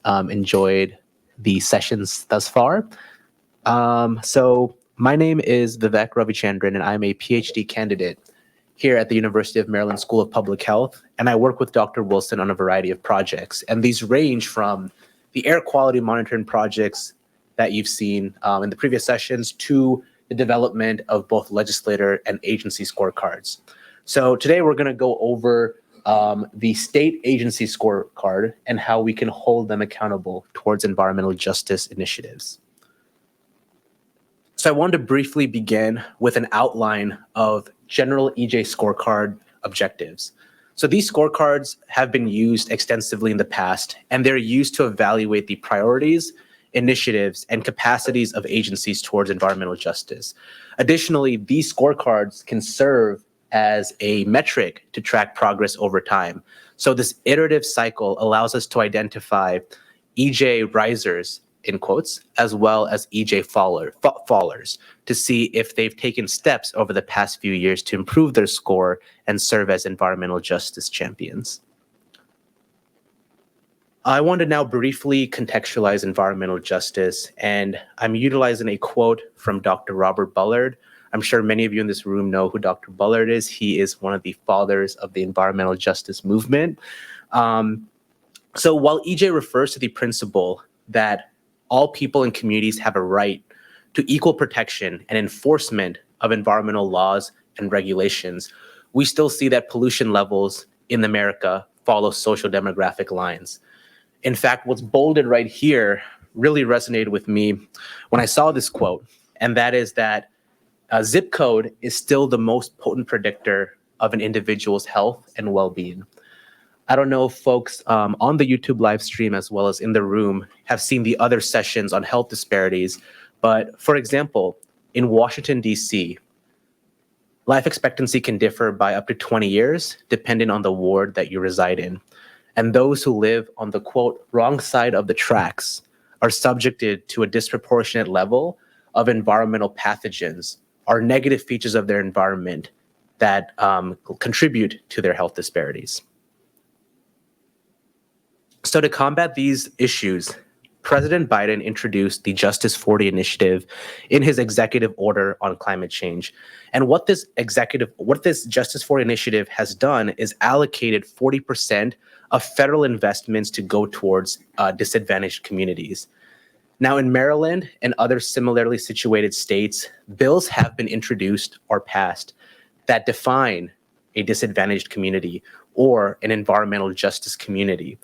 enjoyed the sessions thus far. So my name is Vivek Ravichandran, and I'm a PhD candidate here at the University of Maryland School of Public Health, and I work with Dr. Wilson on a variety of projects. And these range from the air quality monitoring projects that you've seen in the previous sessions to the development of both legislator and agency scorecards. So today we're going to go over the state agency scorecard and how we can hold them accountable towards environmental justice initiatives. So I wanted to briefly begin with an outline of general EJ scorecard objectives. So these scorecards have been used extensively in the past, and they're used to evaluate the priorities, initiatives, and capacities of agencies towards environmental justice. Additionally, these scorecards can serve as a metric to track progress over time. So this iterative cycle allows us to identify EJ risers, in quotes, as well as EJ fallers to see if they've taken steps over the past few years to improve their score and serve as environmental justice champions. I want to now briefly contextualize environmental justice, and I'm utilizing a quote from Dr. Robert Bullard. I'm sure many of you in this room know who Dr. Bullard is. He is one of the fathers of the environmental justice movement. So while EJ refers to the principle that all people and communities have a right to equal protection and enforcement of environmental laws and regulations, we still see that pollution levels in America follow social demographic lines. In fact, what's bolded right here really resonated with me when I saw this quote, and that is that zip code is still the most potent predictor of an individual's health and well-being. I don't know if folks on the YouTube live stream as well as in the room have seen the other sessions on health disparities, but for example, in Washington, D.C., life expectancy can differ by up to 20 years, depending on the ward that you reside in. And those who live on the, quote, wrong side of the tracks are subjected to a disproportionate level of environmental pathogens or negative features of their environment that contribute to their health disparities. So to combat these issues, President Biden introduced the Justice 40 initiative in his executive order on climate change. And what this Justice 40 initiative has done is allocated 40% of federal investments to go towards disadvantaged communities. Now in Maryland and other similarly situated states, bills have been introduced or passed that define a disadvantaged community or an environmental justice community.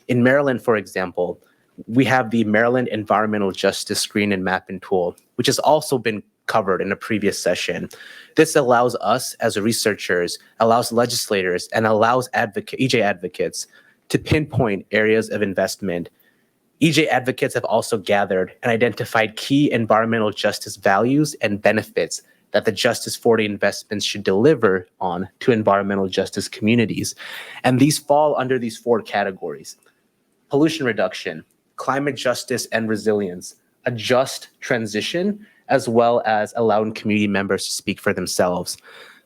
In Maryland, for example, we have the Maryland Environmental Justice Screen and Mapping Tool, which has also been covered in a previous session. This allows us as researchers, allows legislators, and allows EJ advocates to pinpoint areas of investment. EJ advocates have also gathered and identified key environmental justice values and benefits that the Justice 40 investments should deliver on to environmental justice communities. And these fall under these four categories: pollution reduction, climate justice and resilience, a just transition, as well as allowing community members to speak for themselves.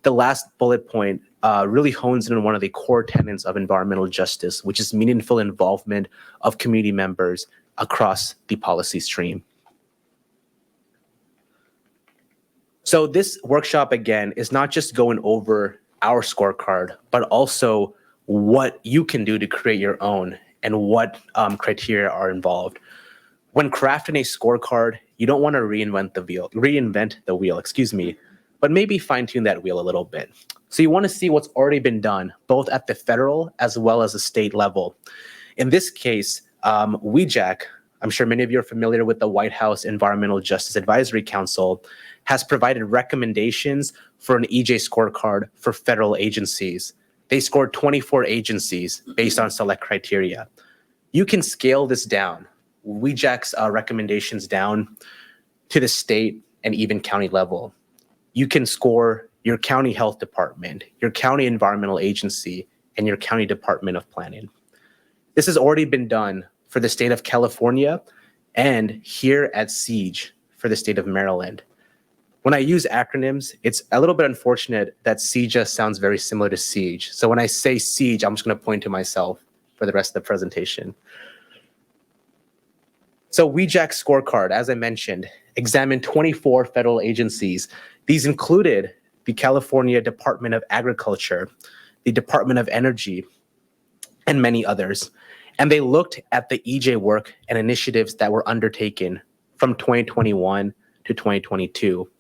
The last bullet point really hones in on one of the core tenets of environmental justice, which is meaningful involvement of community members across the policy stream. So this workshop, again, is not just going over our scorecard, but also what you can do to create your own and what criteria are involved. When crafting a scorecard, you don't want to reinvent the wheel, but maybe fine-tune that wheel a little bit. So you want to see what's already been done, both at the federal as well as the state level. In this case, WEJAC, I'm sure many of you are familiar with the White House Environmental Justice Advisory Council, has provided recommendations for an EJ scorecard for federal agencies. They scored 24 agencies based on select criteria. You can scale this down, WEJAC's recommendations down to the state and even county level. You can score your county health department, your county environmental agency, and your county department of planning. This has already been done for the state of California and here at SIEGE for the state of Maryland. When I use acronyms, it's a little bit unfortunate that SIEGE sounds very similar to siege. So when I say SIEGE, I'm just going to point to myself for the rest of the presentation. So WEJAC scorecard, as I mentioned, examined 24 federal agencies. These included the California Department of Agriculture, the Department of Energy, and many others. And they looked at the EJ work and initiatives that were undertaken from 2021 to 2022.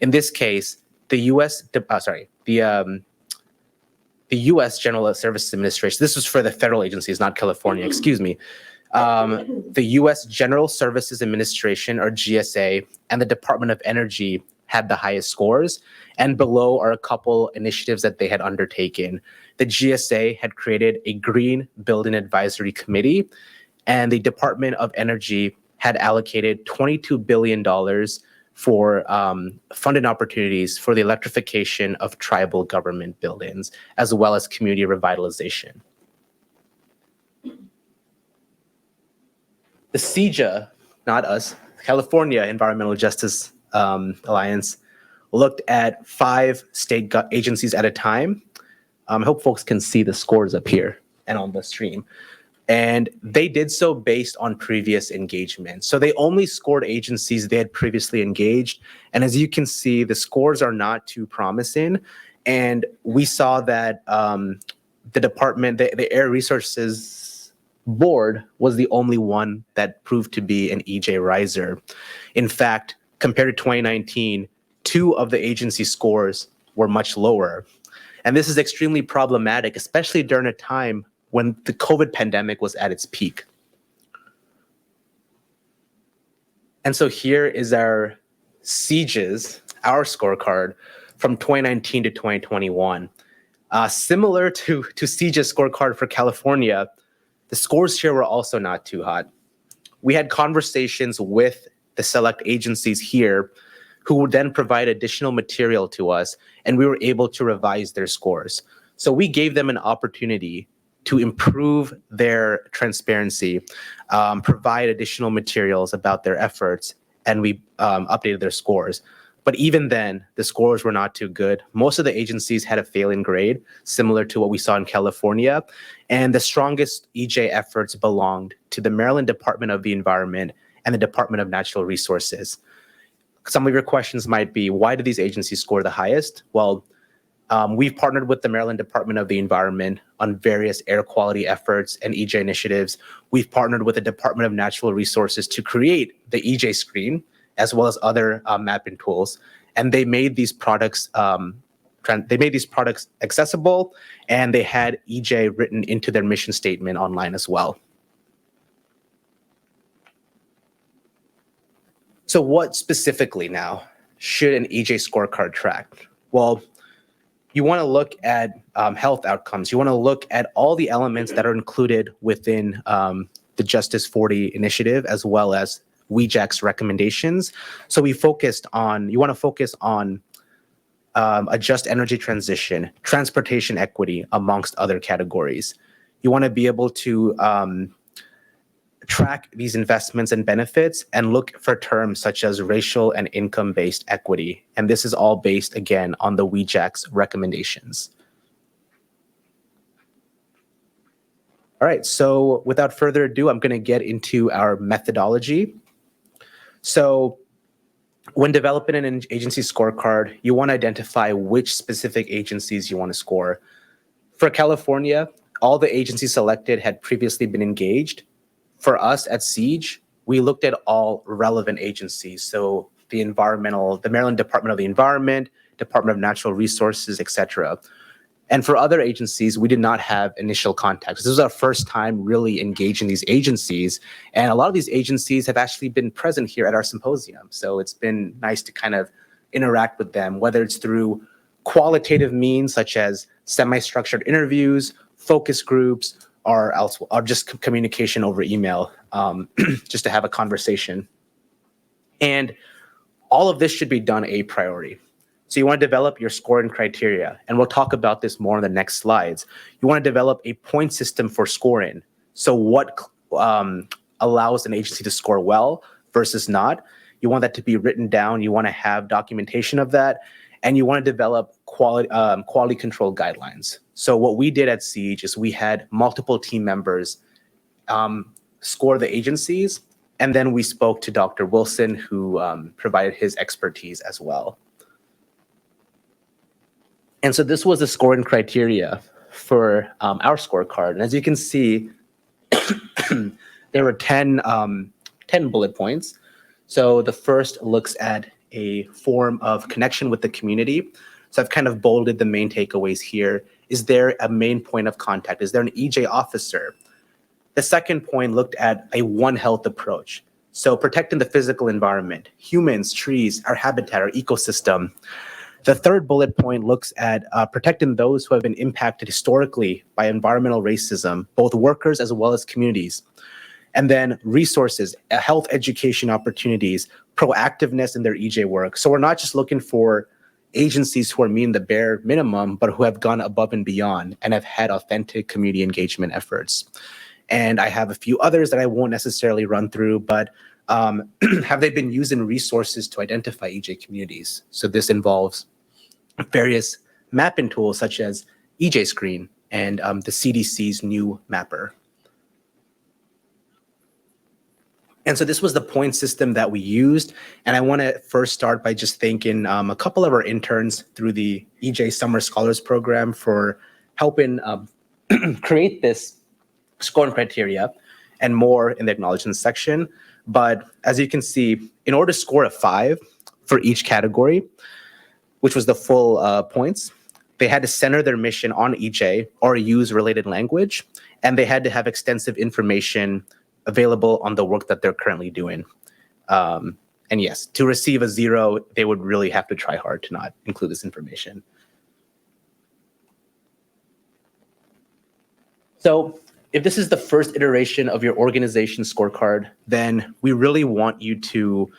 In this case, the U.S. General Services Administration. This was for the federal agencies, not California. Excuse me. The U.S. General Services Administration, or GSA, and the Department of Energy had the highest scores. And below are a couple initiatives that they had undertaken. The GSA had created a Green Building Advisory Committee, and the Department of Energy had allocated $22 billion for funding opportunities for the electrification of tribal government buildings, as well as community revitalization. The CEJA, not us, California Environmental Justice Alliance, looked at 5 state agencies at a time. I hope folks can see the scores up here and on the stream. And they did so based on previous engagement. So they only scored agencies they had previously engaged. And as you can see, the scores are not too promising. And we saw that the department, the Air Resources Board was the only one that proved to be an EJ riser. In fact, compared to 2019, 2 of the agency scores were much lower. And this is extremely problematic, especially during a time when the COVID pandemic was at its peak. And so here is our CEJAs, our scorecard from 2019 to 2021. Similar to CEJA's scorecard for California, the scores here were also not too hot. We had conversations with the select agencies here who would then provide additional material to us, and we were able to revise their scores. So we gave them an opportunity to improve their transparency, provide additional materials about their efforts, and we updated their scores. But even then, the scores were not too good. Most of the agencies had a failing grade, similar to what we saw in California, and the strongest EJ efforts belonged to the Maryland Department of the Environment and the Department of Natural Resources. Some of your questions might be, why do these agencies score the highest? Well, we've partnered with the Maryland Department of the Environment on various air quality efforts and EJ initiatives. We've partnered with the Department of Natural Resources to create the EJ screen, as well as other mapping tools. And they made these products accessible, and they had EJ written into their mission statement online as well. So what specifically now should an EJ scorecard track? Well, you want to look at health outcomes. You want to look at all the elements that are included within the Justice 40 initiative, as well as WEJAC's recommendations. So you want to focus on a just energy transition, transportation equity, amongst other categories. You want to be able to track these investments and benefits and look for terms such as racial and income-based equity. And this is all based, again, on the WEJAC's recommendations. All right, so without further ado, I'm going to get into our methodology. So when developing an agency scorecard, you want to identify which specific agencies you want to score. For California, all the agencies selected had previously been engaged. For us at CEJ, we looked at all relevant agencies. So the Maryland Department of the Environment, Department of Natural Resources, etc. And for other agencies, we did not have initial contacts. This was our first time really engaging these agencies. And a lot of these agencies have actually been present here at our symposium. So it's been nice to kind of interact with them, whether it's through qualitative means such as semi-structured interviews, focus groups, or just communication over email, just to have a conversation. And all of this should be done a priority. So you want to develop your scoring criteria, and we'll talk about this more in the next slides. You want to develop a point system for scoring. So what allows an agency to score well versus not. You want that to be written down. You want to have documentation of that, and you want to develop quality control guidelines. So what we did at CEJ is we had multiple team members score the agencies, And then we spoke to Dr. Wilson, who provided his expertise as well. And so this was the scoring criteria for our scorecard. And as you can see, there were 10 bullet points. So the first looks at a form of connection with the community. So I've kind of bolded the main takeaways here. Is there a main point of contact? Is there an EJ officer? The second point looked at a One Health approach. So protecting the physical environment, humans, trees, our habitat, our ecosystem. The third bullet point looks at protecting those who have been impacted historically by environmental racism, both workers as well as communities. And then resources, health education opportunities, proactiveness in their EJ work. So we're not just looking for agencies who are meeting the bare minimum, but who have gone above and beyond and have had authentic community engagement efforts. And I have a few others that I won't necessarily run through, but have they been using resources to identify EJ communities? So this involves various mapping tools such as EJ Screen and the CDC's new mapper. And so this was the point system that we used. And I want to first start by just thanking a couple of our interns through the EJ Summer Scholars Program for helping create this scoring criteria and more in the acknowledgments section. But as you can see, in order to score a 5 for each category, which was the full points, they had to center their mission on EJ or use related language, and they had to have extensive information available on the work that they're currently doing. And yes, to receive a 0, they would really have to try hard to not include this information. So if this is the first iteration of your organization scorecard, then we really want you to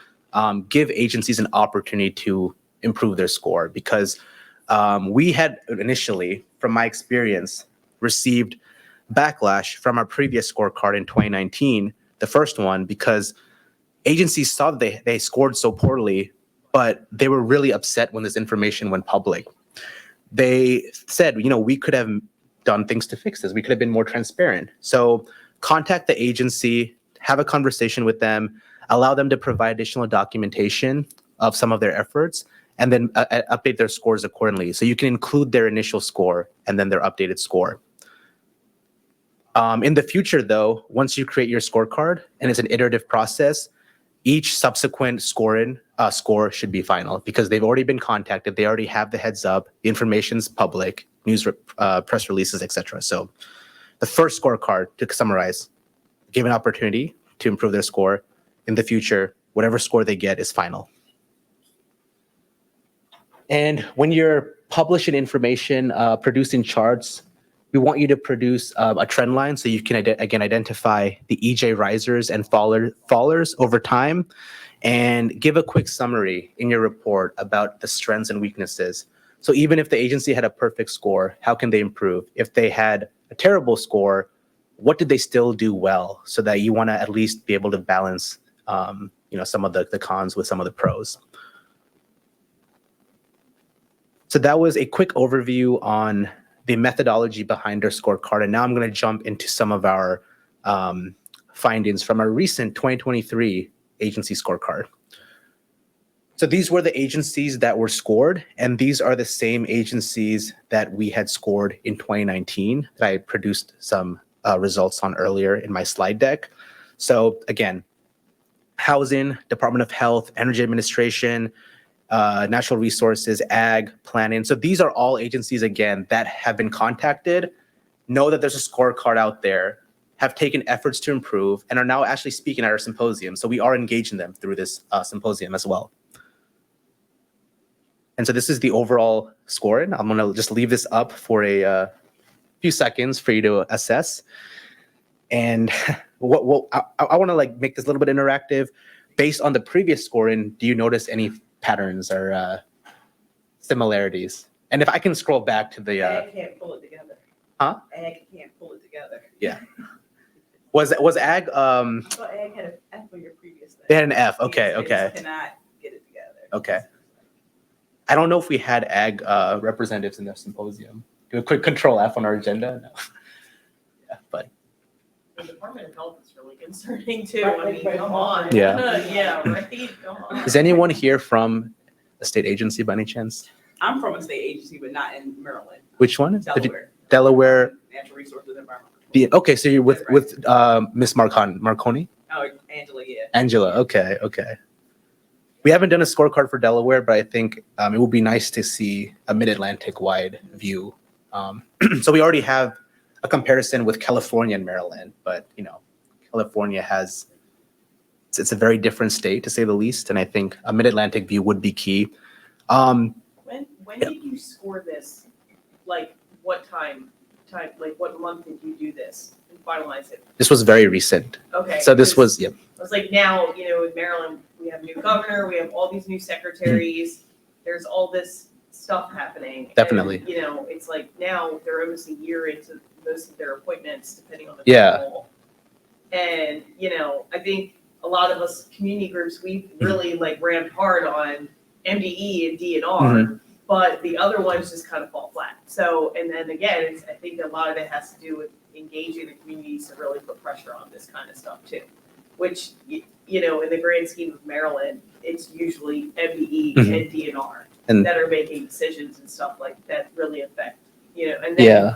give agencies an opportunity to improve their score, because we had initially, from my experience, received backlash from our previous scorecard in 2019, the first one, because agencies saw that they scored so poorly, but they were really upset when this information went public. They said, we could have done things to fix this. We could have been more transparent. So contact the agency, have a conversation with them, allow them to provide additional documentation of some of their efforts, and then update their scores accordingly. So you can include their initial score and then their updated score. In the future, though, once you create your scorecard, and it's an iterative process, each subsequent score should be final, because they've already been contacted. They already have the heads up. The information's public, news, press releases, etc. So the first scorecard, to summarize, give an opportunity to improve their score. In the future, whatever score they get is final. And when you're publishing information, producing charts, we want you to produce a trend line so you can, again, identify the EJ risers and fallers over time, and give a quick summary in your report about the strengths and weaknesses. So even if the agency had a perfect score, how can they improve? If they had a terrible score, what did they still do well, so that you want to at least be able to balance some of the cons with some of the pros. So that was a quick overview on the methodology behind our scorecard. And now I'm going to jump into some of our findings from our recent 2023 agency scorecard. So these were the agencies that were scored, and these are the same agencies that we had scored in 2019 that I produced some results on earlier in my slide deck. So again, Housing, Department of Health, Energy Administration, Natural Resources, Ag, Planning. So these are all agencies, again, that have been contacted, know that there's a scorecard out there, have taken efforts to improve, and are now actually speaking at our symposium. So we are engaging them through this symposium as well. And so this is the overall scoring. I'm gonna just leave this up for a few seconds for you to assess. And I wanna make this a little bit interactive. Based on the previous scoring, do you notice any patterns or similarities? And if I can scroll back to the Ag can't pull it together. Huh? Ag can't pull it together. Yeah. Was Ag Well, Ag had an F on your previous thing. They had an F. Okay, They okay. just cannot get it together. Okay. I don't know if we had Ag representatives in the symposium. Do a quick Control F on our agenda. No. Yeah, but The Department of Health is really concerning too. Right, I mean, right, come right. on. Yeah. Yeah, right, come on. Is anyone here from a state agency by any chance? I'm from a state agency, but not in Maryland. Which one? Delaware. Delaware. Natural Resources Environmental. Okay, so you're with Right. Miss Marconi. Oh, Angela, yeah. Angela. Okay. We haven't done a scorecard for Delaware, but I think it would be nice to see a Mid-Atlantic wide view. So we already have a comparison with California and Maryland, but California it's a very different state to say the least, and I think a Mid-Atlantic view would be key. When did you score this? Like, what time, like, what month did you do this and finalize it? This was very recent. Okay. So this was, yeah. It's like now, in Maryland, we have new governor, we have all these new secretaries, there's all this stuff happening. And, Definitely. It's like now they're almost a year into most of their appointments, depending on the Yeah. people. And, I think a lot of us community groups, we've really like ran hard on MDE and DNR, but the other ones just kind of fall flat. So, and then again, I think a lot of it has to do with engaging the communities to really put pressure on this kind of stuff too. Which, in the grand scheme of Maryland, it's usually MDE and DNR And- that are making decisions and stuff like that really affect, and then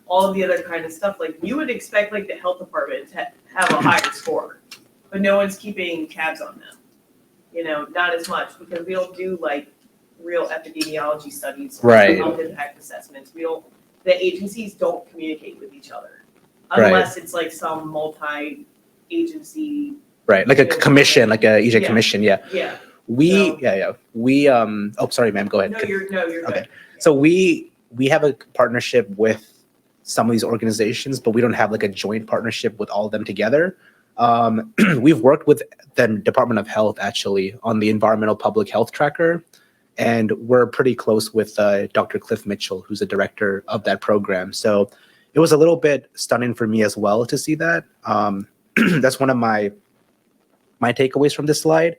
all of the other kind of stuff, like you would expect like the health department to have a higher score, but no one's keeping tabs on them. Not as much because we don't do like real epidemiology studies. Right. Health impact assessments. The agencies don't communicate with each other Right. unless it's like some multi-agency. Right, like a commission, like a EJ commission, yeah. Yeah. We oh, sorry, ma'am, go ahead. No, you're good. Okay. So we have a partnership with some of these organizations, but we don't have like a joint partnership with all of them together. We've worked with the Department of Health actually on the environmental public health tracker, and we're pretty close with Dr. Cliff Mitchell, who's the director of that program. So it was a little bit stunning for me as well to see that. That's one of my takeaways from this slide.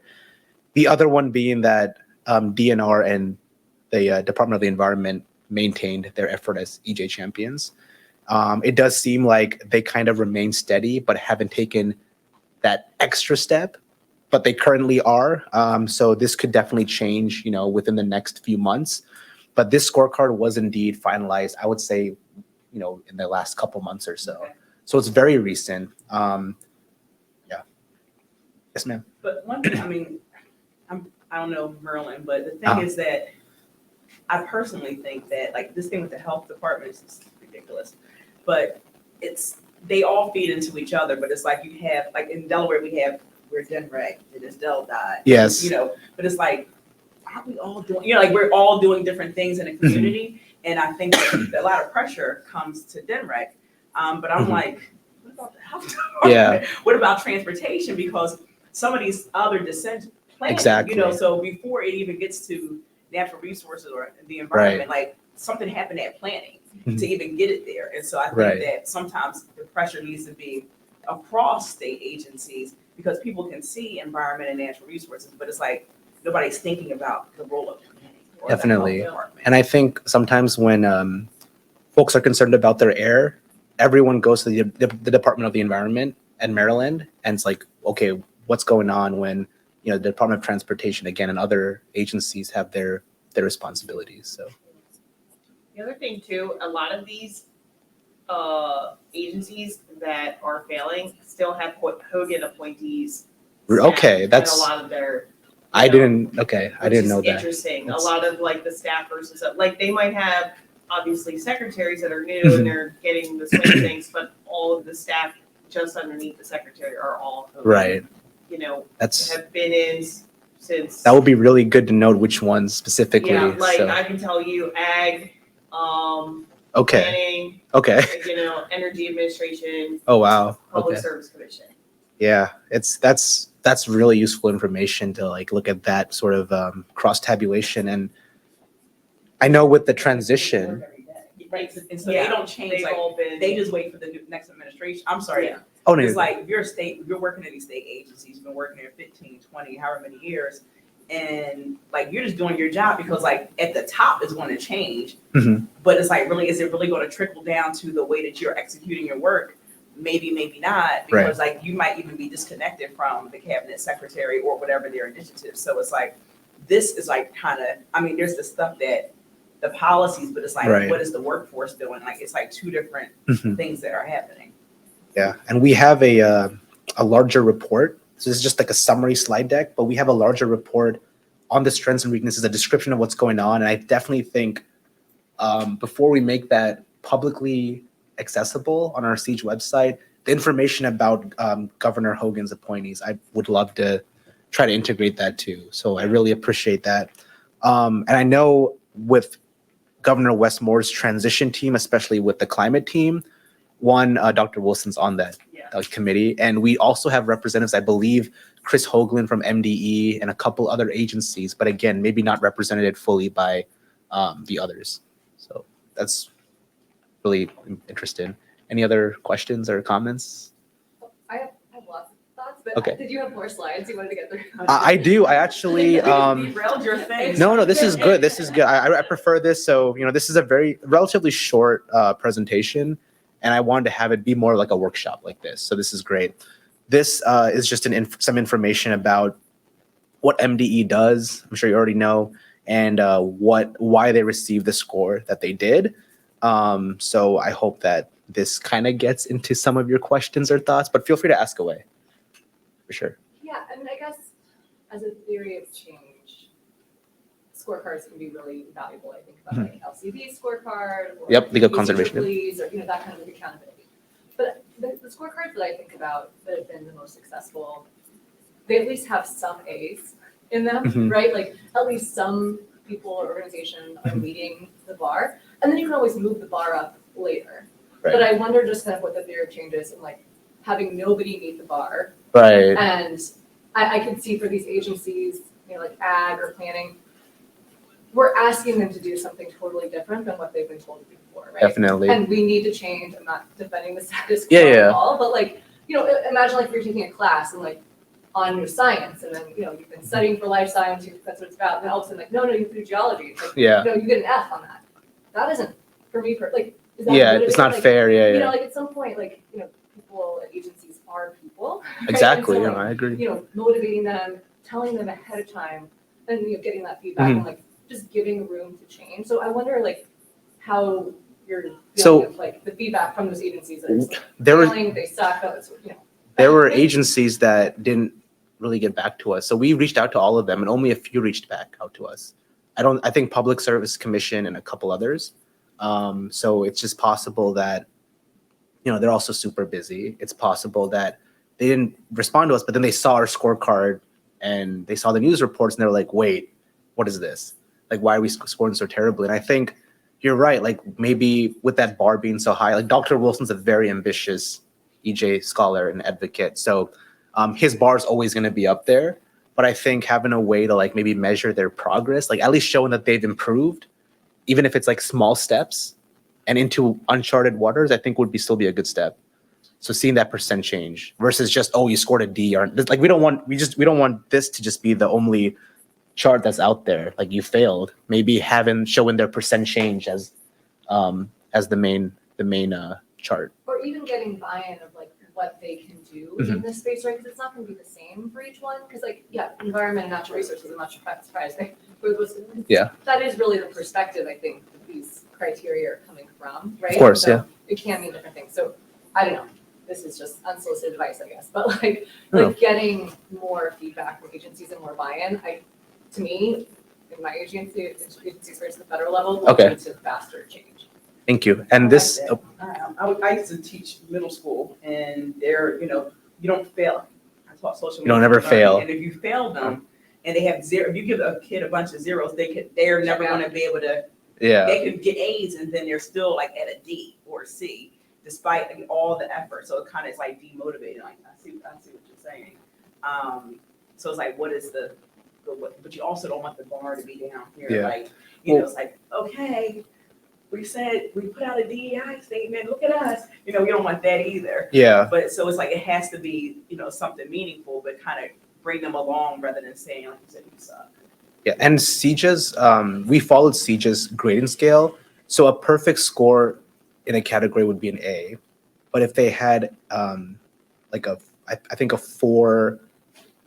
The other one being that DNR and the Department of the Environment maintained their effort as EJ champions. It does seem like they kind of remain steady, but haven't taken that extra step, but they currently are. So this could definitely change, within the next few months. But this scorecard was indeed finalized, I would say, in the last couple months or so. Okay. So it's very recent. Yes, ma'am. But one thing, I don't know Maryland, but the thing is that I personally think that like this thing with the health department is just ridiculous. But they all feed into each other. But it's like you have like in Delaware we're DENREC and it's DELDOT. Yes. But it's like aren't we all doing like we're all doing different things in a community, and I think that a lot of pressure comes to DENREC. But I'm like, what about the health department? Yeah. What about transportation? Because some of these other decisions planning, Exactly. so before it even gets to natural resources or the environment, like something happened at planning to even get it there. And so I think that sometimes the pressure needs to be across state agencies because people can see environment and natural resources, but it's like nobody's thinking about the role of planning. Or Definitely. the health department. And I think sometimes when folks are concerned about their air, everyone goes to the Department of the Environment in Maryland, and it's like, okay, what's going on when the Department of Transportation again and other agencies have their responsibilities. So The other thing too, a lot of these agencies that are failing still have Hogan appointees. okay, staff that's in a lot of their. I know, didn't which know is that. Interesting. That's- A lot of like the staffers and stuff, like they might have obviously secretaries that are new and they're getting the swing of things, but all of the staff just underneath the secretary are all Hogan, Right. That's have been in since. that would be really good to know which ones specifically. Yeah, like so. I can tell you ag, Okay. planning, Okay. energy administration, Oh wow. public Okay. service commission. Yeah, that's really useful information to like look at that sort of cross tabulation. And I know with the transition. Right, and so Yeah, they don't change, They've like, all been. they just wait for the next administration. I'm sorry. Yeah. Oh no. It's like if you're working at these state agencies, you've been working there 15, 20, however many years, and like you're just doing your job because like at the top is going to change, Mhm. but it's like really, is it really going to trickle down to the way that you're executing your work, maybe not, because like you might even be disconnected from the cabinet secretary or whatever their initiative. So it's like, this is like kind of, I mean, there's the stuff that the policies, but it's like, what is the workforce doing? Like, it's like two different things that are happening. Yeah, and we have a larger report. So this is just like a summary slide deck, but we have a larger report on the strengths and weaknesses, a description of what's going on. And I definitely think before we make that publicly accessible on our Siege website, the information about Governor Hogan's appointees, I would love to try to integrate that too. So I really appreciate that. And I know with Governor Westmore's transition team, especially with the climate team, Dr. Wilson's on that committee. And we also have representatives, I believe, Chris Hoagland from MDE and a couple other agencies, but again, maybe not represented fully by the others. So that's really interesting. Any other questions or comments? I have lots of thoughts, but Okay. Did you have more slides you wanted to get through? I do. I actually. Derailed your thing. No, this is good. This is good. I prefer this. So, this is a very relatively short presentation, and I wanted to have it be more like a workshop like this. So this is great. This is just some information about what MDE does. I'm sure you already know, and why they received the score that they did. So I hope that this kind of gets into some of your questions or thoughts, but feel free to ask away, for sure. Yeah, I mean, I guess as a theory of change, scorecards can be really valuable. I think about like LCV scorecard or Legal conservation, or that kind of accountability. But the scorecards that I think about that have been the most successful, they at least have some A's in them, right? Like at least some people or organizations are meeting the bar, and then you can always move the bar up later. Right. But I wonder just kind of what the theory of change is, and like having nobody meet the bar. Right. And I could see for these agencies, like ag or planning, we're asking them to do something totally different than what they've been told to do before, right? Definitely. And we need to change. I'm not defending the status quo at all, but like, imagine like you're taking a class and like on your science, and then you've been studying for life science, that's what it's about, and then all of a sudden like, no, you do geology. It's like, you get an F on that. That isn't for me. Is that it's not fair. Like at some point, like people at agencies are people. Right? Exactly. So, I agree. Motivating them, telling them ahead of time, and getting that feedback and like just giving room to change. So I wonder like how you're dealing with like the feedback from those agencies that are failing, they suck. There were agencies that didn't really get back to us. So we reached out to all of them, and only a few reached back out to us. I think Public Service Commission and a couple others. So it's just possible that, they're also super busy. It's possible that they didn't respond to us, but then they saw our scorecard and they saw the news reports and they're like, wait, what is this? Like, why are we scoring so terribly? And I think you're right. Like maybe with that bar being so high, like Dr. Wilson's a very ambitious EJ scholar and advocate. So his bar is always going to be up there. But I think having a way to like maybe measure their progress, like at least showing that they've improved, even if it's like small steps and into uncharted waters, I think would still be a good step. So seeing that percent change versus just, you scored a D, or like we don't want this to just be the only chart that's out there. Like you failed, maybe showing their percent change as the main chart. Or even getting buy-in of like what they can do in this space, right? Because it's not going to be the same for each one. Because environment and natural resources, I'm not surprising. That is really the perspective I think that these criteria are coming from, right? Of course, It can mean different things. So I don't know. This is just unsolicited advice, I guess. But getting more feedback from agencies and more buy-in, to me, in my agency experience at the federal level, will lead to faster change. Thank you. And this, I used to teach middle school, and you don't fail. I taught social media. You don't ever fail. And if you fail them, and they have zero, if you give a kid a bunch of zeros, they're never going to be able to. They could get A's, and then they're still like at a D or a C, despite all the effort. So it kind of is like demotivating. Like I see what you're saying. So it's like, what is the but you also don't want the bar to be down here. It's like, okay, we put out a DEI statement. Look at us. We don't want that either. Yeah. But so it's like it has to be, something meaningful, but kind of bring them along rather than saying, like you said, you suck. Yeah, and CJA's, we followed CJA's grading scale. So a perfect score in a category would be an A. but if they had like I think a 4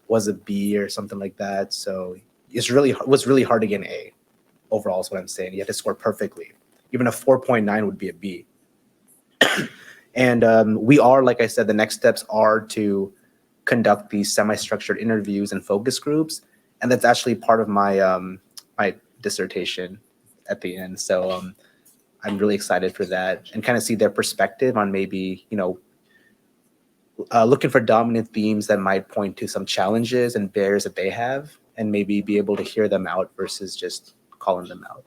was a B or something like that. So it was really hard to get an A overall is what I'm saying. You had to score perfectly. Even a 4.9 would be a B. And we are, like I said, the next steps are to conduct these semi-structured interviews and focus groups. And that's actually part of my my dissertation at the end. So I'm really excited for that and kind of see their perspective on maybe, looking for dominant themes that might point to some challenges and barriers that they have, and maybe be able to hear them out versus just calling them out.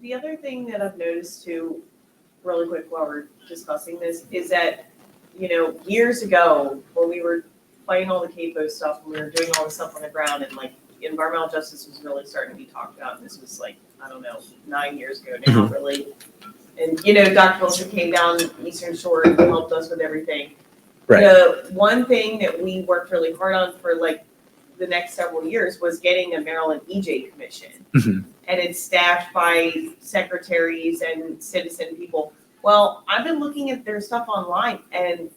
The other thing that I've noticed too, really quick while we're discussing this, is that, years ago when we were fighting all the CAPO stuff and we were doing all the stuff on the ground and like environmental justice was really starting to be talked about, and this was like, I don't know, 9 years ago now, really. And, Dr. Wilson came down Eastern Shore and helped us with everything. Right. The one thing that we worked really hard on for like the next several years was getting a Maryland EJ commission. Mhm. And it's staffed by secretaries and citizen people. Well, I've been looking at their stuff online and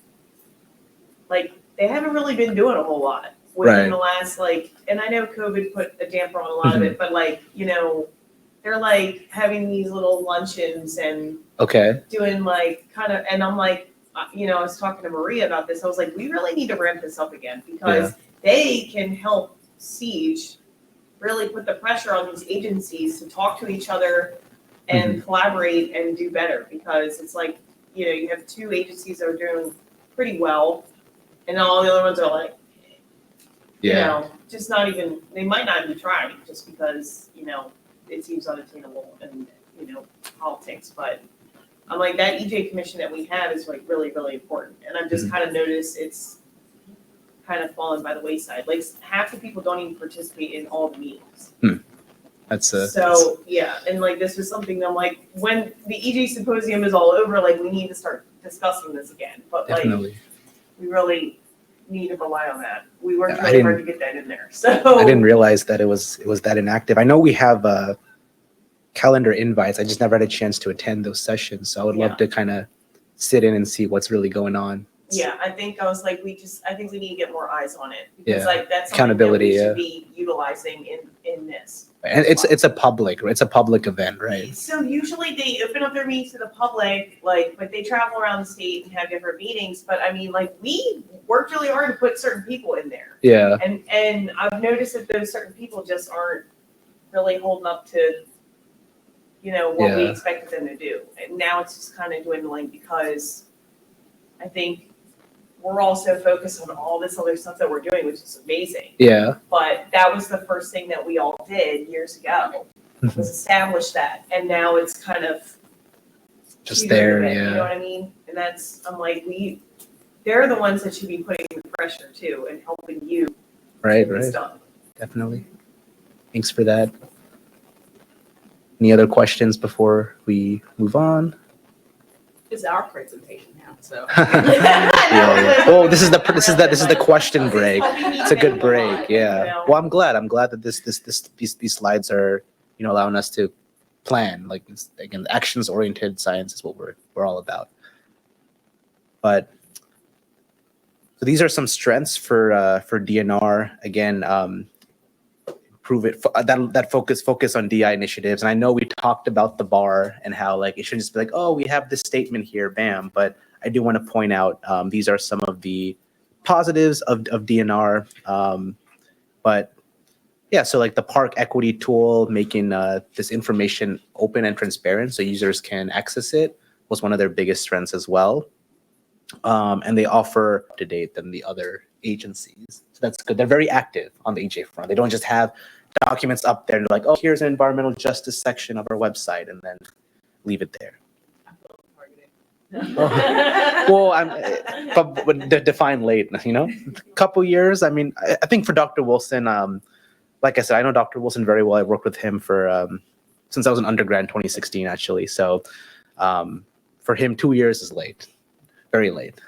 like they haven't really been doing a whole lot within the last and I know COVID put a damper on a lot of it, but they're like having these little luncheons and doing like kind of, and I'm like, I was talking to Maria about this. I was like, we really need to ramp this up again because they can help Siege really put the pressure on these agencies to talk to each other and collaborate and do better, because it's like, you have 2 agencies that are doing pretty well and all the other ones are like, just not even, they might not be trying just because, it seems unattainable and, politics. But I'm like, that EJ commission that we have is like really, really important. And I've just kind of noticed it's kind of fallen by the wayside. Like half the people don't even participate in all the meetings. And like this was something I'm like, when the EJ symposium is all over, like we need to start discussing this again. But like we really need to rely on that. We worked really hard to get that in there. So I didn't realize that it was that inactive. I know we have calendar invites. I just never had a chance to attend those sessions. So I would love to kind of sit in and see what's really going on. Yeah, I think I was like, I think we need to get more eyes on it, because like that's accountability something that we should be utilizing in this. And it's a public event, right? So usually they open up their meetings to the public, but they travel around the state and have different meetings. But I mean, like we worked really hard to put certain people in there. Yeah. And I've noticed that those certain people just aren't really holding up to, what we expected them to do. And now it's just kind of dwindling because I think we're also focused on all this other stuff that we're doing, which is amazing. Yeah. But that was the first thing that we all did years ago, was establish that. And now it's kind of just there, You know what I mean? And I'm like, they're the ones that should be putting the pressure too and helping you get this done. Definitely. Thanks for that. Any other questions before we move on? It's our presentation now, so. Well, this is the question break. It's a good break. Yeah. Well, I'm glad that these slides are, allowing us to plan. Like, again, actions oriented science is what we're all about. But so these are some strengths for DNR. Again, prove it that focus on DI initiatives. And I know we talked about the bar and how like it shouldn't just be like, oh, we have this statement here, bam. But I do want to point out these are some of the positives of DNR. But yeah, so like the park equity tool, making this information open and transparent so users can access it, was one of their biggest strengths as well. And they offer up to date than the other agencies. So that's good. They're very active on the EJ front. They don't just have documents up there and they're like, oh, here's an environmental justice section of our website, and then leave it there. Well, but define late, couple years. I mean, I think for Dr. Wilson, like I said, I know Dr. Wilson very well. I worked with him for since I was an undergrad in 2016, actually. So for him, 2 years is late, very late.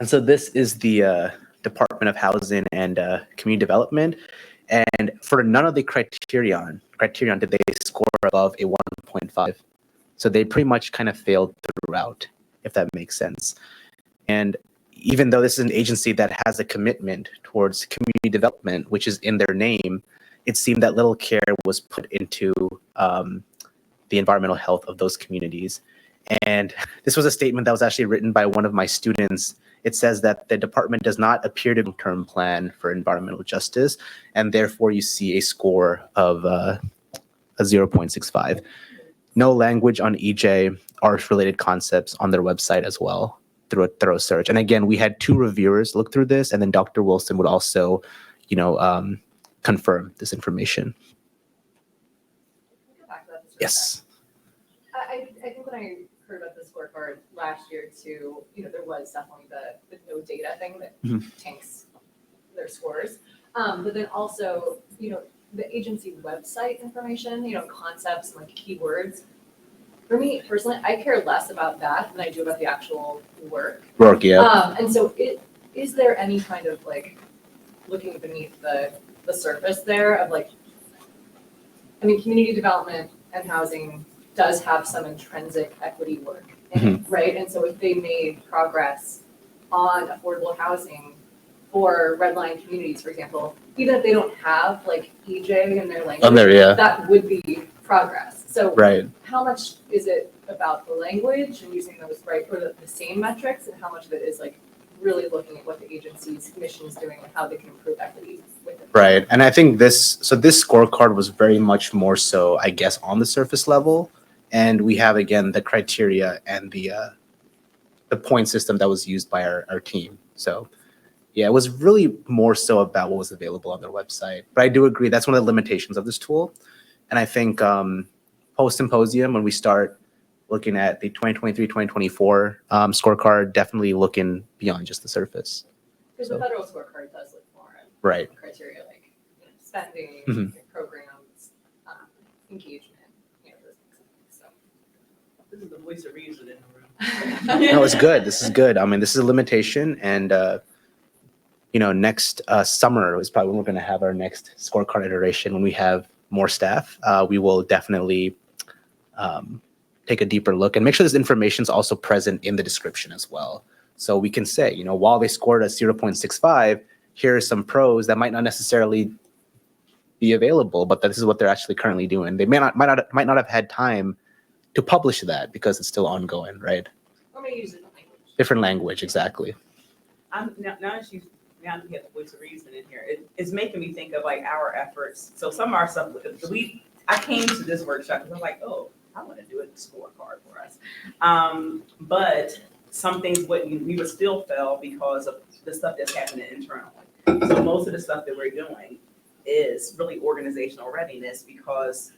And so this is the Department of Housing and Community Development. And for none of the criterion did they score above a 1.5. So they pretty much kind of failed throughout, if that makes sense. And even though this is an agency that has a commitment towards community development, which is in their name, it seemed that little care was put into the environmental health of those communities. And this was a statement that was actually written by one of my students. It says that the department does not appear to be a long-term plan for environmental justice, and therefore you see a score of a 0.65. No language on EJ, ARF-related concepts on their website as well through a thorough search. And again, we had 2 reviewers look through this, and then Dr. Wilson would also, confirm this information. Go back to that just for a Yes. I think when I heard about the scorecard last year too, there was definitely the no data thing that tanks their scores. But then also, the agency website information, concepts and like keywords. For me personally, I care less about that than I do about the actual work. Yeah. And so is there any kind of like looking beneath the surface there of like, community development and housing does have some intrinsic equity work in it, right? And so if they made progress on affordable housing for redline communities, for example, even if they don't have like EJ in their language, that would be progress. So how much is it about the language and using those or the same metrics, and how much of it is like really looking at what the agency's mission is doing and how they can improve equity with it? Right. And I think this scorecard was very much more so, I guess, on the surface level. And we have, again, the criteria and the point system that was used by our team. So yeah, it was really more so about what was available on their website. But I do agree that's one of the limitations of this tool. And I think post-symposium, when we start looking at the 2023-2024 scorecard, definitely looking beyond just the surface. Because the federal scorecard does look more at criteria like spending, programs, engagement, those things. So This is the voice of reason in the room. No, it's good. This is good. This is a limitation, and next summer is probably when we're going to have our next scorecard iteration. When we have more staff, we will definitely take a deeper look and make sure this information is also present in the description as well. So we can say, while they scored a 0.65, here are some pros that might not necessarily be available, but this is what they're actually currently doing. They might not have had time to publish that because it's still ongoing, right? Or maybe use different language. Different language, exactly. Now that you have the voice of reason in here, it's making me think of like our efforts. So some of our stuff, I came to this workshop because I'm like, oh, I want to do a scorecard for us. But some things we would still fail because of the stuff that's happening internally. So most of the stuff that we're doing is really organizational readiness, because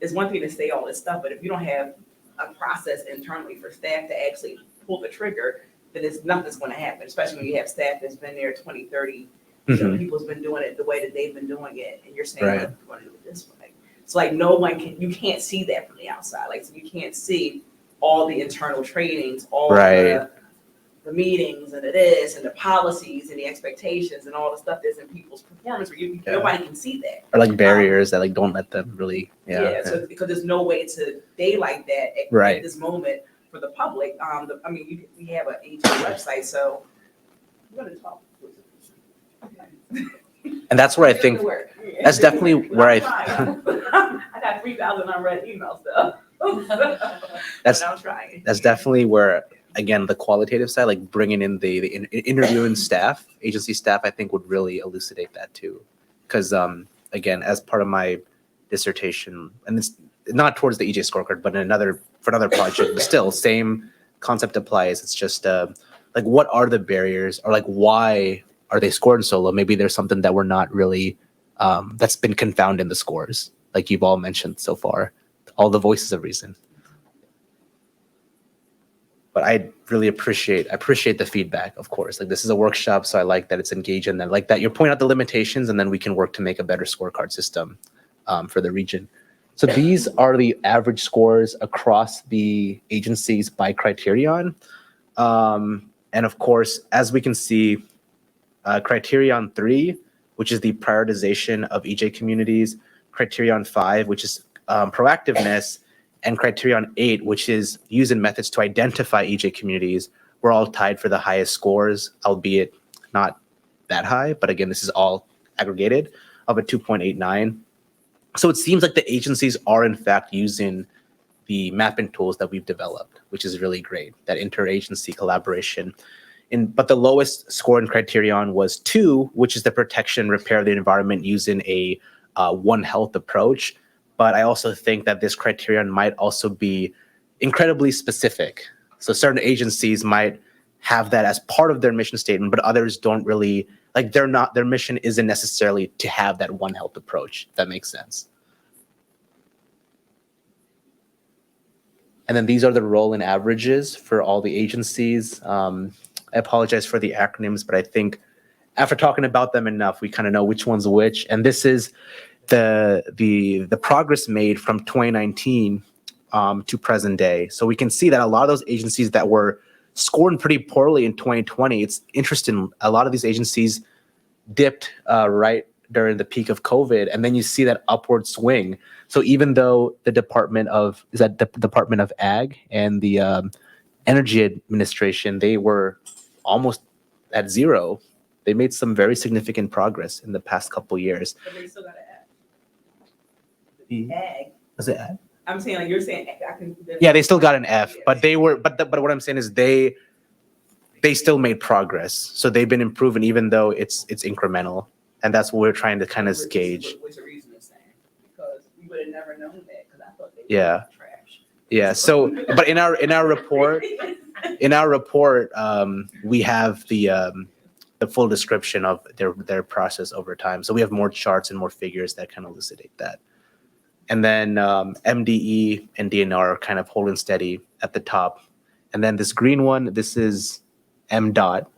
it's one thing to say all this stuff, but if you don't have a process internally for staff to actually pull the trigger, then nothing's going to happen, especially when you have staff that's been there 20, 30, people's been doing it the way that they've been doing it, and you're saying, we're going to do it this way. So like you can't see that from the outside. Like, so you can't see all the internal trainings, all the meetings and and the policies and the expectations and all the stuff that's in people's performance where nobody can see that. Or like barriers that like don't let them really, So because there's no way to daylight that at this moment for the public. We have an AG website, so we're going to talk. And that's where I think that's definitely where I got 3,000 unread emails though. That's definitely where, again, the qualitative side, like bringing in the interviewing staff, agency staff, I think would really elucidate that too. Because again, as part of my dissertation, and it's not towards the EJ scorecard, but for another project, but still same concept applies. It's just like, what are the barriers, or like why are they scored so low? Maybe there's something that we're not really that's been confounding the scores, like you've all mentioned so far, all the voices of reason. But I really appreciate the feedback, of course. Like, this is a workshop, so I like that it's engaging, and like that you're pointing out the limitations, and then we can work to make a better scorecard system for the region. So these are the average scores across the agencies by criterion. And of course, as we can see, criterion 3, which is the prioritization of EJ communities, criterion 5, which is proactiveness, and criterion 8, which is use and methods to identify EJ communities, were all tied for the highest scores, albeit not that high. But again, this is all aggregated of a 2.89. So it seems like the agencies are in fact using the mapping tools that we've developed, which is really great, that interagency collaboration. But the lowest score in criterion was 2, which is the protection and repair of the environment using a One Health approach. But I also think that this criterion might also be incredibly specific. So certain agencies might have that as part of their mission statement, but others don't really, like their mission isn't necessarily to have that One Health approach, if that makes sense. And then these are the roll-in averages for all the agencies. I apologize for the acronyms, but I think after talking about them enough, we kind of know which one's which. And this is the progress made from 2019 to present day. So we can see that a lot of those agencies that were scoring pretty poorly in 2020, it's interesting. A lot of these agencies dipped right during the peak of COVID, and then you see that upward swing. So even though the Department of Ag and the Energy Administration, they were almost at zero, they made some very significant progress in the past couple years. But they still got an F. Ag. Was it ag? I'm saying, like you're saying, Yeah, they still got an F, Yeah. but they were, but what I'm saying is they still made progress. So they've been improving, even though it's incremental, and that's what we're trying to kind of gauge. What's the reason it's saying? Because we would have never known that, because I thought they Yeah. were trash. Yeah. So, but in our report, we have the full description of their process over time. So we have more charts and more figures that kind of elucidate that. And then MDE and DNR are kind of holding steady at the top. And then this green one, this is M dot,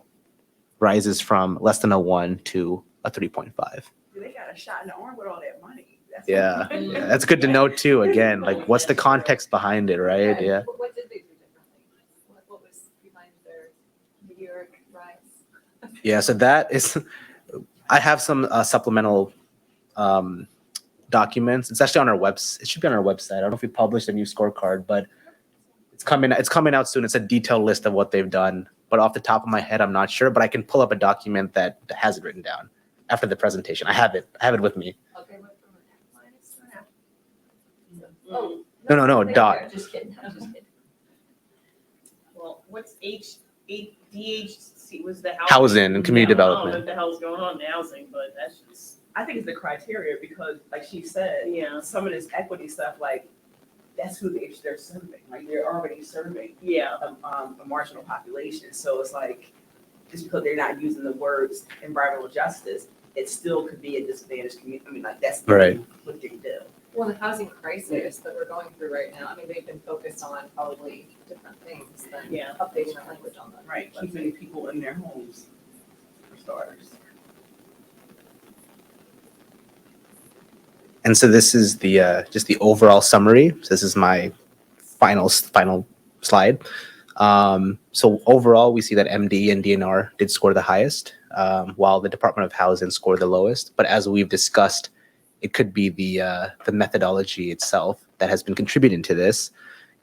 rises from less than a 1 to a 3.5. They got a shot in the arm with all that money. That's Yeah, that's good to know too. Again, like what's the context behind it, right? Yeah. What did they do differently? What was behind their meteoric rise? Yeah, so that is, I have some supplemental documents. It's actually on our website. It should be on our website. I don't know if we published a new scorecard, but it's coming out soon. It's a detailed list of what they've done. But off the top of my head, I'm not sure. But I can pull up a document that has it written down after the presentation. I have it with me. Okay, what from Oh. No, they dot. are. Just kidding. I'm just kidding. Well, what's DHC was the Housing and community I don't know development. what the hell's going on in housing, but that's just, I think it's the criteria because, like she said, yeah, some of this equity stuff, like that's who they're serving. Like they're already serving yeah. a marginal population. So it's like just because they're not using the words environmental justice, it still could be a disadvantaged community. I mean, like that's Right. what they do. Well, the housing crisis that we're going through right now, I mean, they've been focused on probably different things than Yeah. updating our language on them. Right, keeping people in their homes for starters. And so this is the just the overall summary. So this is my final slide. So overall, we see that MD and DNR did score the highest, while the Department of Housing scored the lowest. But as we've discussed, it could be the methodology itself that has been contributing to this.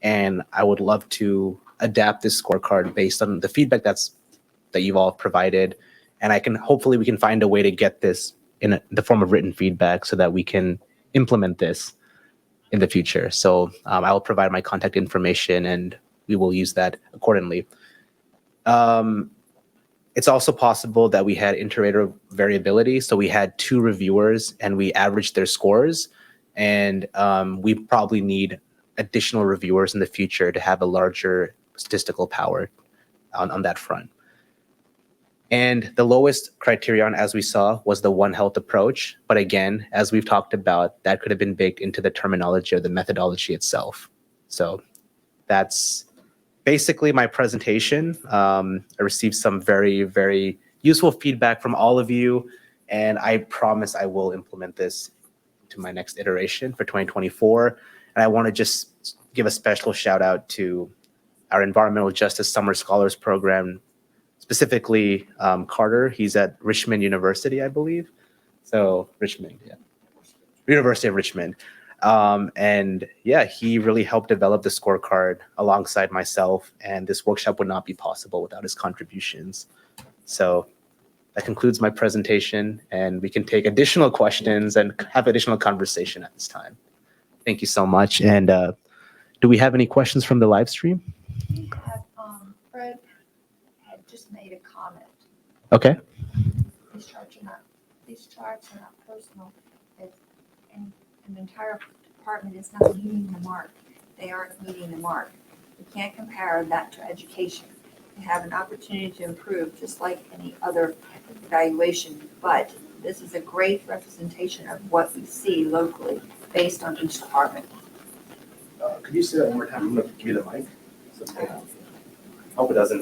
And I would love to adapt this scorecard based on the feedback that you've all provided. And hopefully we can find a way to get this in the form of written feedback so that we can implement this in the future. So I will provide my contact information and we will use that accordingly. It's also possible that we had inter-rater variability. So we had 2 reviewers and we averaged their scores. And we probably need additional reviewers in the future to have a larger statistical power on that front. And the lowest criterion, as we saw, was the One Health approach. But again, as we've talked about, that could have been baked into the terminology or the methodology itself. So that's basically my presentation. I received some very, very useful feedback from all of you. And I promise I will implement this to my next iteration for 2024. And I want to just give a special shout out to our Environmental Justice Summer Scholars Program, specifically Carter. He's at Richmond University, I believe. So Richmond, yeah. University of Richmond. And yeah, he really helped develop the scorecard alongside myself, and this workshop would not be possible without his contributions. So that concludes my presentation, and we can take additional questions and have additional conversation at this time. Thank you so much. And do we have any questions from the live stream? We have, Fred had just made a comment. Okay. These charts are not personal. If an entire department is not meeting the mark, they aren't meeting the mark. We can't compare that to education. They have an opportunity to improve, just like any other evaluation, but this is a great representation of what we see locally based on each department. Could you say that one more time? I'm going to give you the mic. Hope it doesn't.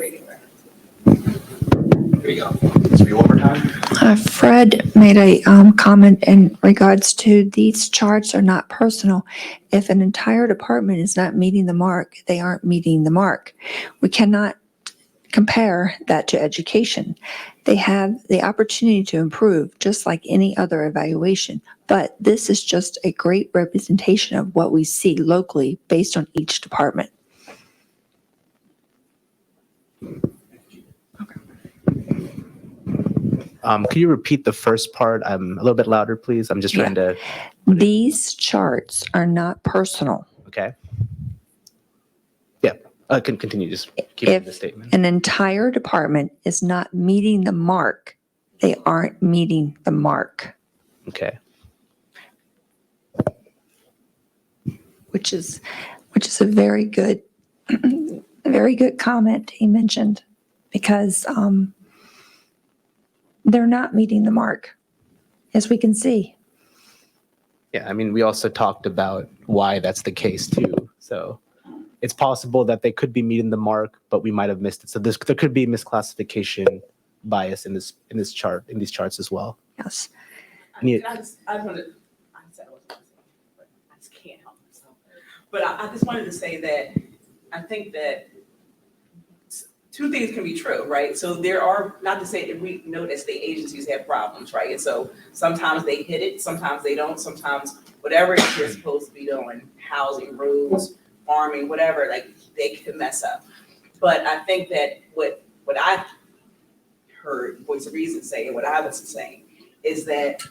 Here you go. Just read one more time. Fred made a comment in regards to these charts are not personal. If an entire department is not meeting the mark, they aren't meeting the mark. We cannot compare that to education. They have the opportunity to improve just like any other evaluation, but this is just a great representation of what we see locally based on each department. Can you repeat the first part? A little bit louder, please. I'm just trying to. These charts are not personal. Okay. Yeah. Can continue. Just keep If the statement. an entire department is not meeting the mark, they aren't meeting the mark, Okay. which is a very good, very good comment he mentioned, because they're not meeting the mark, as we can see. Yeah. I mean, we also talked about why that's the case too. So it's possible that they could be meeting the mark, but we might have missed it. So there could be misclassification bias in this chart, in these charts as well. Yes. I said I was going to say, but I just can't help myself. But I just wanted to say that I think that two things can be true, right? So there are, not to say that we know that state agencies have problems, right? And so sometimes they hit it, sometimes they don't, sometimes whatever it is they're supposed to be doing, housing, roads, farming, whatever, like they can mess up. But I think that what I heard Voice of Reason say, and what I was saying, is that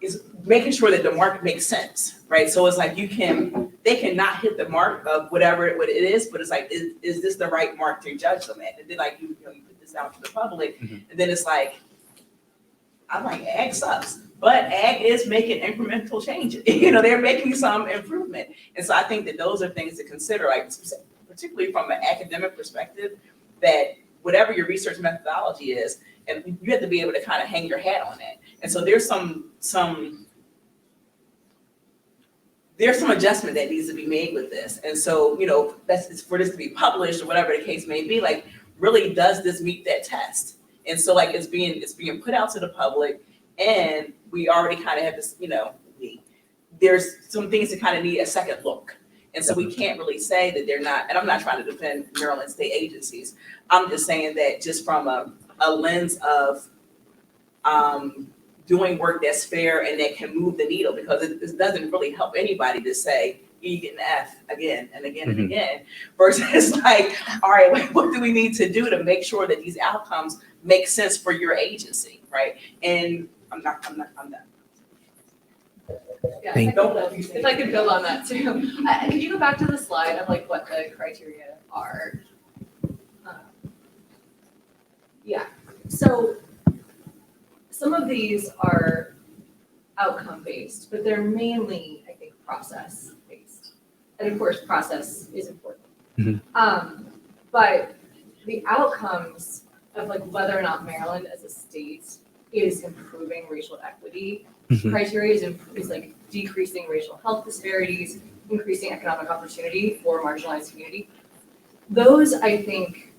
is making sure that the mark makes sense, right? So it's like they cannot hit the mark of whatever what it is, but it's like, is this the right mark to judge them at? And then like you put this out to the public, and then it's like, I'm like, ag sucks, but ag is making incremental changes. They're making some improvement, and so I think that those are things to consider, like particularly from an academic perspective, that whatever your research methodology is, and you have to be able to kind of hang your hat on that. And so there's some adjustment that needs to be made with this. And so, that's for this to be published or whatever the case may be, like, really does this meet that test? And so like it's being put out to the public, and we already kind of have this, there's some things that kind of need a second look. And so we can't really say that they're not, and I'm not trying to defend Maryland state agencies. I'm just saying that just from a lens of doing work that's fair and that can move the needle, because it doesn't really help anybody to say, you get an F again and again and again, versus like, all right, what do we need to do to make sure that these outcomes make sense for your agency, right? And I'm not. Yeah, Thank if I could build on that too. Could you go back to the slide of like what the criteria are? Yeah, so some of these are outcome based, but they're mainly, I think, process based. And of course, process is important. But the outcomes of like whether or not Maryland as a state is improving racial equity criteria is like decreasing racial health disparities, increasing economic opportunity for marginalized community. Those, I think,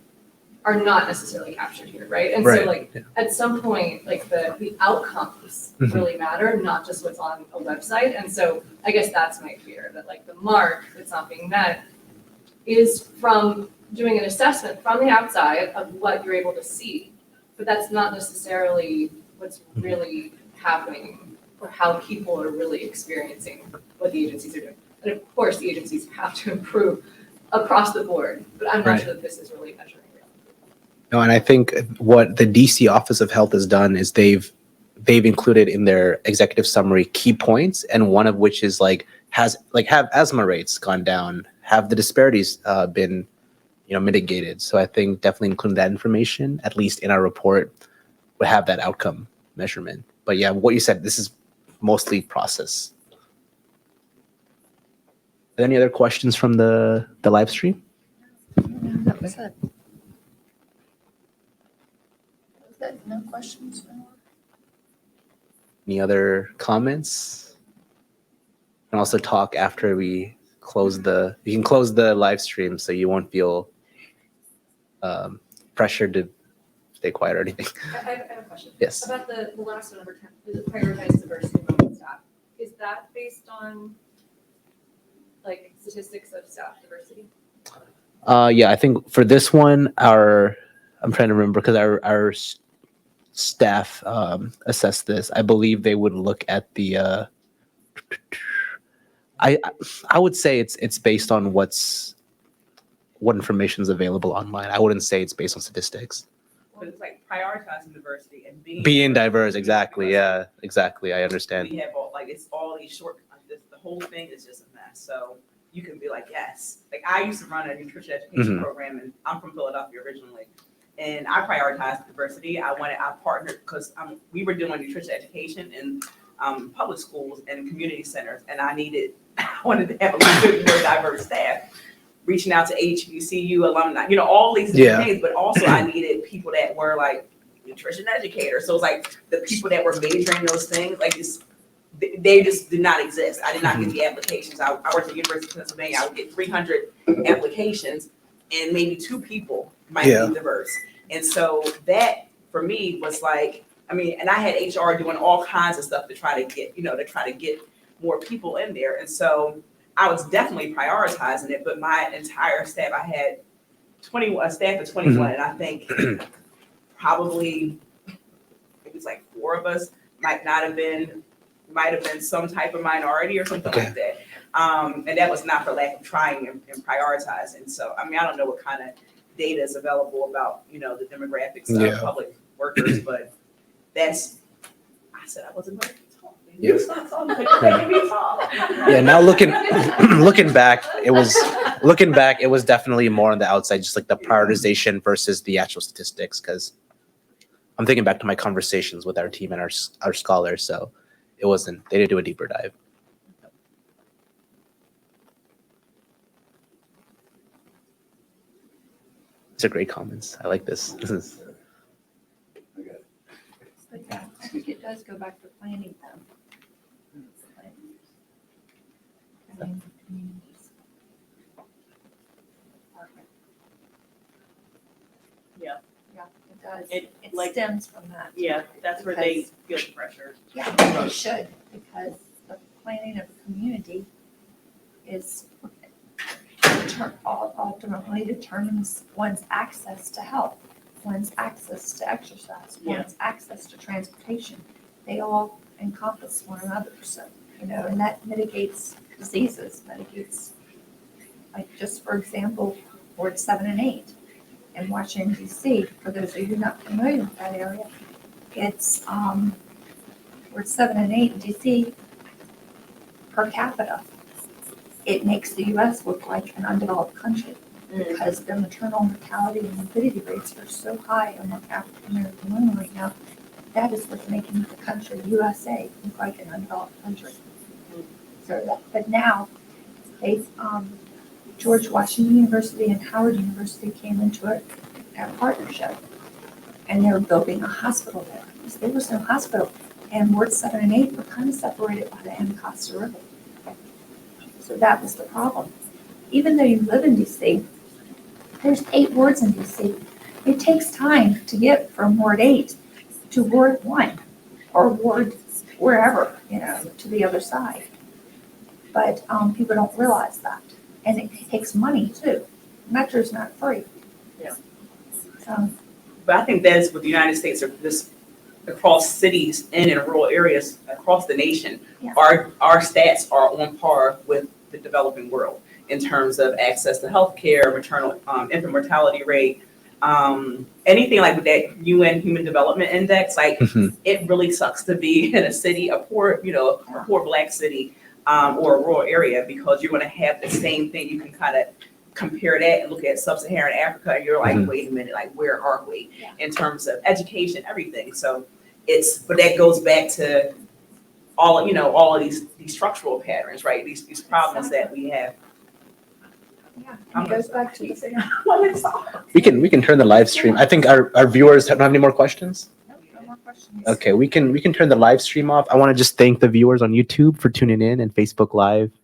are not necessarily captured here, right? And so like at some point, like the outcomes really matter, not just what's on a website. And so I guess that's my fear, that like the mark that's not being met is from doing an assessment from the outside of what you're able to see, but that's not necessarily what's really happening or how people are really experiencing what the agencies are doing. And of course, the agencies have to improve across the board, but I'm not Right. sure that this is really measuring real. No, and I think what the DC Office of Health has done is they've included in their executive summary key points, and one of which is have asthma rates gone down, have the disparities been mitigated. So I think definitely including that information, at least in our report, would have that outcome measurement. But yeah, what you said, this is mostly process. Any other questions from the live stream? That was it. No questions? Any other comments? And also talk after we close you can close the live stream so you won't feel pressured to stay quiet or anything. I have a question. Yes. About the last one, number 10, is it prioritize diversity among staff? Is that based on like statistics of staff diversity? Yeah, I think for this one, I'm trying to remember because our staff assessed this. I believe they would look at the. I would say it's based on what information is available online. I wouldn't say it's based on statistics. But it's like prioritizing diversity and Being diverse, exactly. Yeah, exactly. I understand. We have it's all these short. The whole thing is just a mess. So you can be like, yes. Like I used to run a nutrition education program, and I'm from Philadelphia originally, and I prioritized diversity. I partnered because we were doing nutrition education in public schools and community centers, and I wanted to have a little bit more diverse staff. Reaching out to HBCU alumni, all these different things, but also I needed people that were like nutrition educators. So it's like the people that were majoring those things, like they just did not exist. I did not get the applications. I worked at the University of Pennsylvania. I would get 300 applications, and maybe 2 people might be diverse. And so that for me was like, and I had HR doing all kinds of stuff to try to get more people in there. And so I was definitely prioritizing it, but my entire staff, I had a staff of 21, and I think probably it was like 4 of us might have been some type of minority or something like that. And that was not for lack of trying and prioritizing. So, I don't know what kind of data is available about, the demographics of public workers, but I said I wasn't going to talk. Yeah. Stop talking, but you're making me talk. Yeah, now looking back, it was definitely more on the outside, just like the prioritization versus the actual statistics. Because I'm thinking back to my conversations with our team and our scholars, so they didn't do a deeper dive. These are great comments. I like this. This is. But yeah, I think it does go back to planning them. Yeah. Yeah, it does. It, It like- stems from that. Yeah, that's where they feel the pressure. Yeah, it should, because the planning of a community is ultimately determines one's access to health, one's access to exercise, one's access to transportation. They all encompass one another, so, and that mitigates diseases, like just for example, Ward 7 and 8 in Washington DC, for those of you not familiar with that area, it's Ward 7 and 8 in DC per capita. It makes the US look like an undeveloped country because their maternal mortality and morbidity rates are so high among African American women right now. That is what's making the country, USA, look like an undeveloped country. But now, George Washington University and Howard University came into a partnership, and they were building a hospital there. Because there was no hospital, and Ward 7 and 8 were kind of separated by the Anacostia River. So that was the problem. Even though you live in DC, there's 8 wards in DC. It takes time to get from Ward 8 to Ward 1 or Ward wherever, to the other side. But people don't realize that. And it takes money too. Metro's not free. Yeah. So, But I think that's what the United States are just across cities and in rural areas across the nation, Yeah. our stats are on par with the developing world in terms of access to healthcare, maternal infant mortality rate, anything like with that UN Human Development Index. Like Mhm. it really sucks to be in a city, a poor Black city, or a rural area, because you're going to have the same thing. You can kind of compare that and look at sub-Saharan Africa, and you're like, Mhm. wait a minute, like where are we Yeah. in terms of education, everything? So but that goes back to all of these structural patterns, right? These problems that we have. Yeah, it goes back to the same. Well, it's all- We can turn the live stream. I think our viewers don't have any more questions. No more questions. Okay, we can turn the live stream off. I want to just thank the viewers on YouTube for tuning in and Facebook Live.